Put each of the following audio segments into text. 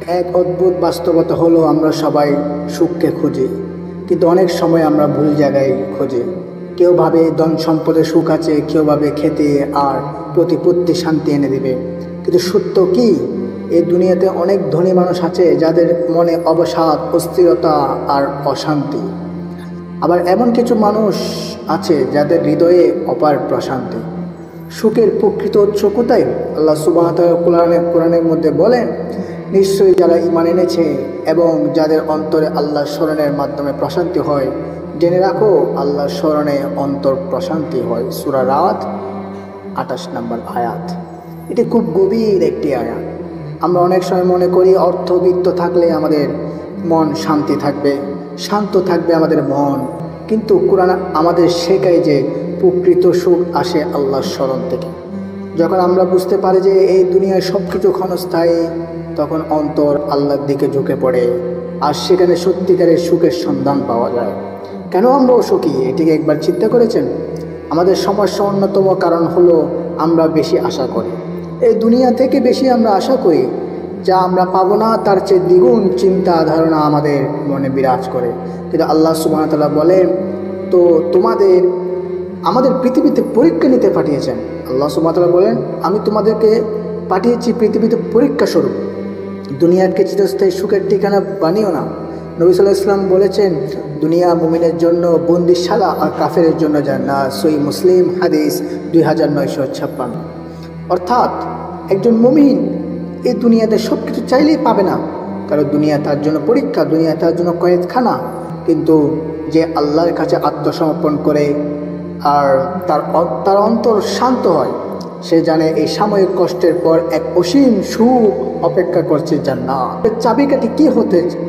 এক অদ্ভুত বাস্তবতা হলো আমরা সবাই সুখকে খুঁজি, কিন্তু অনেক সময় আমরা ভুল জায়গায় খুঁজি। কেউ ভাবে ধন সম্পদে সুখ আছে, কেউ ভাবে খেতে আর প্রতিপত্তি শান্তি এনে দিবে। কিন্তু সত্য কি, এই দুনিয়াতে অনেক ধনী মানুষ আছে যাদের মনে অবসাদ, অস্থিরতা আর অশান্তি। আবার এমন কিছু মানুষ আছে যাদের হৃদয়ে অপার প্রশান্তি। সুখের প্রকৃত উৎস কোথায়? আল্লাহ সুবহানাহু ওয়া তাআলা কোরআনের মধ্যে বলেন, নিশ্চয়ই যারা ঈমান এনেছে এবং যাদের অন্তরে আল্লাহর স্মরণের মাধ্যমে প্রশান্তি হয়, জেনে রাখো আল্লাহর স্মরণে অন্তর প্রশান্তি হয়। সূরা রাত 28 নম্বর আয়াত। এটি খুব গভীর একটি আয়াত। আমরা অনেক সময় মনে করি অর্থবিত্ত থাকলে আমাদের মন শান্তি থাকবে, শান্ত থাকবে আমাদের মন, কিন্তু কোরআন আমাদের শেখায় যে প্রকৃত সুখ আসে আল্লাহর স্মরণ থেকে। যখন আমরা বুঝতে পারি যে এই দুনিয়ায় সব কিছু ক্ষণস্থায়ী, তখন অন্তর আল্লাহর দিকে ঝুঁকে পড়ে আর সেখানে সত্যিকারের সুখের সন্ধান পাওয়া যায়। কেন আমরা সুখী, এটিকে একবার চিন্তা করেছেন? আমাদের সমস্যা অন্যতম কারণ হলো আমরা বেশি আশা করি। এই দুনিয়া থেকে বেশি আমরা আশা করি, যা আমরা পাবো না তার চেয়ে দ্বিগুণ চিন্তা ধারণা আমাদের মনে বিরাজ করে। কিন্তু আল্লাহ সুবহানাহু ওয়া তাআলা বলেন, তো আমাদের পৃথিবীতে পরীক্ষা নিতে পাঠিয়েছেন। আল্লাহ সুবহানাহু ওয়া তাআলা বলেন, আমি তোমাদেরকে পাঠিয়েছি পৃথিবীতে পরীক্ষা স্বরূপ। দুনিয়াকে চিরস্থায়ী সুখের ঠিকানা বানিও না। নবী সাল্লাল্লাহু আলাইহি ওয়াসাল্লাম বলেছেন, দুনিয়া মুমিনের জন্য বন্দিশালা আর কাফেরের জন্য জান্নাত। সহিহ মুসলিম হাদিস 2956। অর্থাৎ একজন মুমিন এই দুনিয়াতে সব কিছু চাইলেই পাবে না, কারণ দুনিয়া তার জন্য পরীক্ষা, দুনিয়া তার জন্য কয়েদখানা। কিন্তু যে আল্লাহর কাছে আত্মসমর্পণ করে আর তার অন্তর শান্ত হয়, সে জানে এই সাময়িক কষ্টের পর এক অসীম সুখ অপেক্ষা করছে জান্নাত। চাবিকাঠি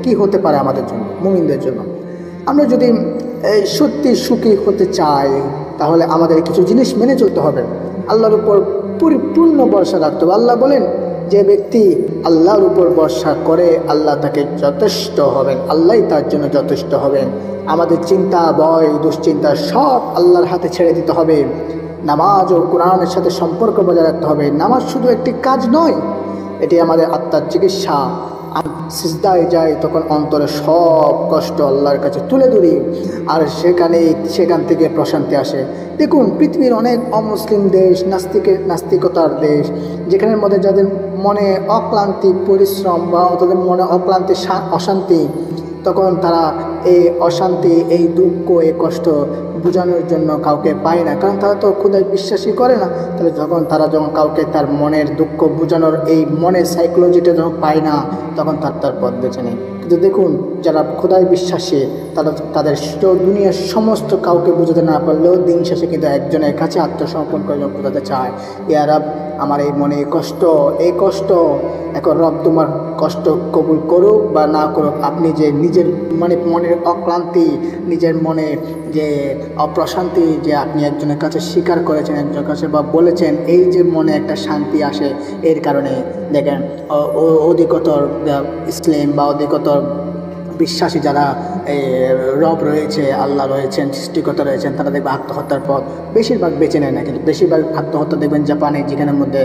কি হতে পারে আমাদের জন্য, মুমিনদের জন্য? আমরা যদি সত্যি সুখী হতে চাই, তাহলে আমাদের কিছু জিনিস মেনে চলতে হবে। আল্লাহর উপর পরিপূর্ণ ভরসা রাখতে হবে। আল্লাহ বলেন, যে ব্যক্তি আল্লাহর উপর ভরসা করে আল্লাহ তাকে যথেষ্ট হবেন, আল্লাহই তার জন্য যথেষ্ট হবেন। আমাদের চিন্তা, ভয়, দুশ্চিন্তা সব আল্লাহর হাতে ছেড়ে দিতে হবে। নামাজ ও কোরআনের সাথে সম্পর্ক বজায় রাখতে হবে। নামাজ শুধু একটি কাজ নয়, এটি আমাদের আত্মার চিকিৎসা। সিজদায় যাই তখন অন্তরে সব কষ্ট আল্লাহর কাছে তুলে ধরি, আর সেখান থেকে প্রশান্তি আসে। দেখুন, পৃথিবীর অনেক অমুসলিম দেশ, নাস্তিকতার দেশ, যেখানের মধ্যে যাদের মনে অক্লান্তি পরিশ্রম বা তাদের মনে অক্লান্তি অশান্তি, তখন তারা এই অশান্তি, এই দুঃখ, এই কষ্ট বোঝানোর জন্য কাউকে পায় না, কারণ তারা তো খোদায় বিশ্বাসই করে না। তাহলে তারা যখন কাউকে তার মনের দুঃখ বোঝানোর এই মনের সাইকোলজিটা যখন পায় না, তখন তার পথ বেছে নেয়। কিন্তু দেখুন, যারা খোদায় বিশ্বাসী, তাদের দুনিয়ার সমস্ত কাউকে বোঝাতে না পারলেও দিন শেষে কিন্তু একজনের কাছে আত্মসমর্পণ করে যখন বোঝাতে চায়, ইয়া রব, আমার এই মনে এই কষ্ট, এখন রব তোমার কষ্ট কবুল করুক বা না করুক। আপনি যে নিজের মনের অক্লান্তি, নিজের মনে যে অপ্রশান্তি, যে আপনি একজনের কাছে স্বীকার করেছেন, একজনের কাছে বা বলেছেন, এই যে মনে একটা শান্তি আসে, এর কারণে দেখেন অধিকতর ইসলাম বা অধিকতর বিশ্বাসী যারা রব রয়েছে, আল্লাহ রয়েছেন, সৃষ্টিকর্তা রয়েছেন, তারা দেখবে আত্মহত্যার পথ বেশিরভাগ বেছে নেয় না। কিন্তু বেশিরভাগ আত্মহত্যা দেখবেন জাপানে, যেখানের মধ্যে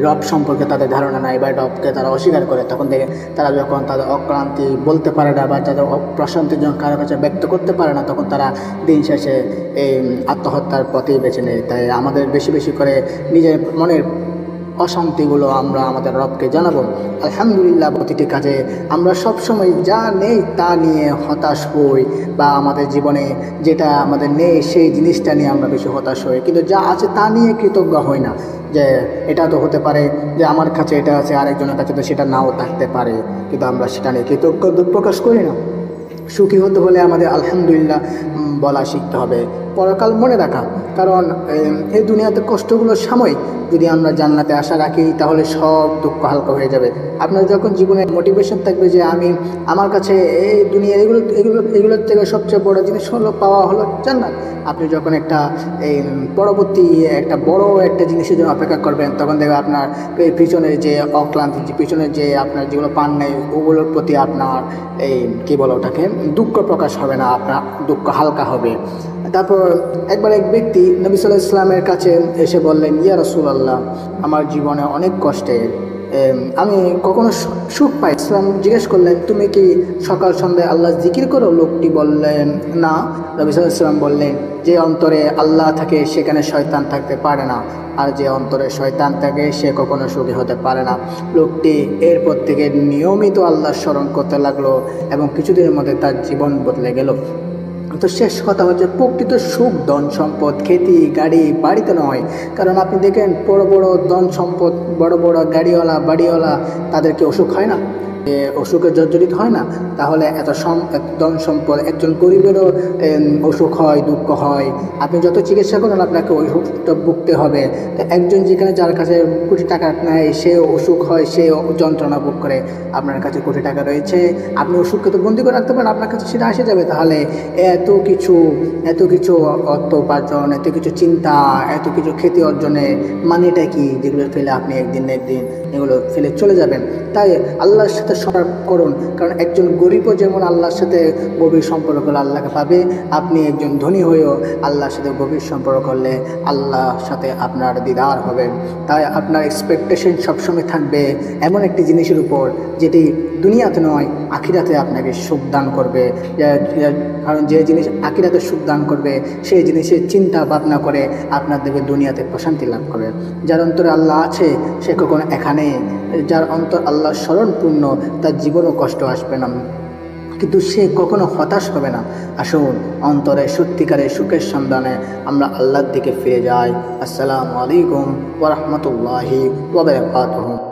রব সম্পর্কে তাদের ধারণা নাই বা রবকে তারা অস্বীকার করে, তখন দেখে তারা যখন তাদের অক্লান্তি বলতে পারে না বা তাদের প্রশান্তি যখন কারো কাছে ব্যক্ত করতে পারে না, তখন তারা দিন শেষে এই আত্মহত্যার পথেই বেছে নেয়। তাই আমাদের বেশি বেশি করে নিজের মনের অশান্তিগুলো আমরা আমাদের রবকে জানাবো। আলহামদুলিল্লাহ, প্রতিটি কাজে আমরা সবসময় যা নেই তা নিয়ে হতাশ হই, বা আমাদের জীবনে যেটা আমাদের নেই সেই জিনিসটা নিয়ে আমরা বেশি হতাশ হই, কিন্তু যা আছে তা নিয়ে কৃতজ্ঞ হই না। যে এটা তো হতে পারে যে আমার কাছে এটা আছে, আরেকজনের কাছে তো সেটা নাও থাকতে পারে, কিন্তু আমরা সেটা নিয়ে কৃতজ্ঞ প্রকাশ করি না। সুখী হতে হলে আমাদের আলহামদুলিল্লাহ বলা শিখতে হবে, পরকাল মনে রাখা, কারণ এই দুনিয়াতে কষ্টগুলো সাময়িক। যদি আমরা জান্নাতে আশা রাখি, তাহলে সব দুঃখ হালকা হয়ে যাবে। আপনার যখন জীবনে মোটিভেশন থাকবে যে আমার কাছে এই দুনিয়া এগুলোর থেকে সবচেয়ে বড় জিনিস পাওয়া হলো জান্নাত। আপনি যখন পরবর্তী একটা বড় একটা জিনিসের জন্য অপেক্ষা করবেন, তখন দেখবেন আপনার পিছনের যে অক্লান্তি, পিছনের যে আপনার যেগুলো পান নাই, ওগুলোর প্রতি আপনার ওটাকে দুঃখ প্রকাশ হবে না, আপনার দুঃখ হালকা হবে। তারপর একবার এক ব্যক্তি নবী সাল্লাল্লাহু আলাইহি ওয়াসাল্লামের কাছে এসে বললেন, ইয়া রাসূলুল্লাহ, আমার জীবনে অনেক কষ্টের, আমি কখনো সুখ পাই। ইসলাম জিজ্ঞেস করলেন, তুমি কি সকাল সন্ধ্যায় আল্লাহ জিকির করো? লোকটি বললেন না। নবী সাল্লাল্লাহু আলাইহি ওয়াসাল্লাম বললেন, যে অন্তরে আল্লাহ থাকে সেখানে শয়তান থাকতে পারে না, আর যে অন্তরে শয়তান থাকে সে কখনো সুখী হতে পারে না। লোকটি এরপর থেকে নিয়মিত আল্লাহ স্মরণ করতে লাগলো এবং কিছুদিনের মধ্যে তার জীবন বদলে গেল। তো শেষ কথা হচ্ছে, প্রকৃত সুখ ধন সম্পদ, খেতি গাড়ি বাড়িতে নয়। কারণ আপনি দেখেন বড় বড় ধন সম্পদ, বড় বড় গাড়িওয়ালা বাড়িওয়ালা, তাদেরকে অসুখ হয় না, অসুখে জর্জরিত হয় না? তাহলে এত ধন সম্পদ, একজন গরিবেরও অসুখ হয়, দুঃখ হয়। আপনি যত চিকিৎসা করেন আপনাকে ওই অসুখটা ভুগতে হবে। তো একজন যেখানে যার কাছে কোটি টাকা নেয় সে অসুখ হয়, সে যন্ত্রণা ভোগ করে। আপনার কাছে কোটি টাকা রয়েছে, আপনি অসুখকে তো বন্দি করে রাখতে পারেন, আপনার কাছে সেটা এসে যাবে। তাহলে এত কিছু অর্থ উপার্জন, এত কিছু চিন্তা, এত কিছু খ্যাতি অর্জনে মানেটা কি, যেগুলো ফেলে আপনি একদিন না একদিন এগুলো ফেলে চলে যাবেন। তাই আল্লাহর সাথে সম্পর্ক করুন, কারণ একজন গরিবও যেমন আল্লাহর সাথে গভীর সম্পর্ক করলে আল্লাহকে পাবে, আপনি একজন ধনী হয়েও আল্লাহর সাথে গভীর সম্পর্ক করলে আল্লাহর সাথে আপনার দিদার হবে। তাই আপনার এক্সপেকটেশন সবসময় থাকবে এমন একটি জিনিসের উপর যেটি দুনিয়াতে নয় আখিরাতে আপনাকে সুখ দান করবে। কারণ যে জিনিস আখিরাতে সুখ দান করবে সেই জিনিসের চিন্তা ভাবনা করে আপনার দেখবে দুনিয়াতে প্রশান্তি লাভ করবে। যার অন্তরে আল্লাহ আছে সে কখনো এখানে, যার অন্তর আল্লাহ স্মরণপূর্ণ, তার জীবনও কষ্ট আসবে না, কিন্তু সে কখনো হতাশ হবে না। আসুন অন্তরে সত্যিকারের সুখের সন্ধানে আমরা আল্লাহর দিকে ফিরে যাই। আসসালামু আলাইকুম ওয়া রাহমাতুল্লাহি ওয়া বারাকাতুহু।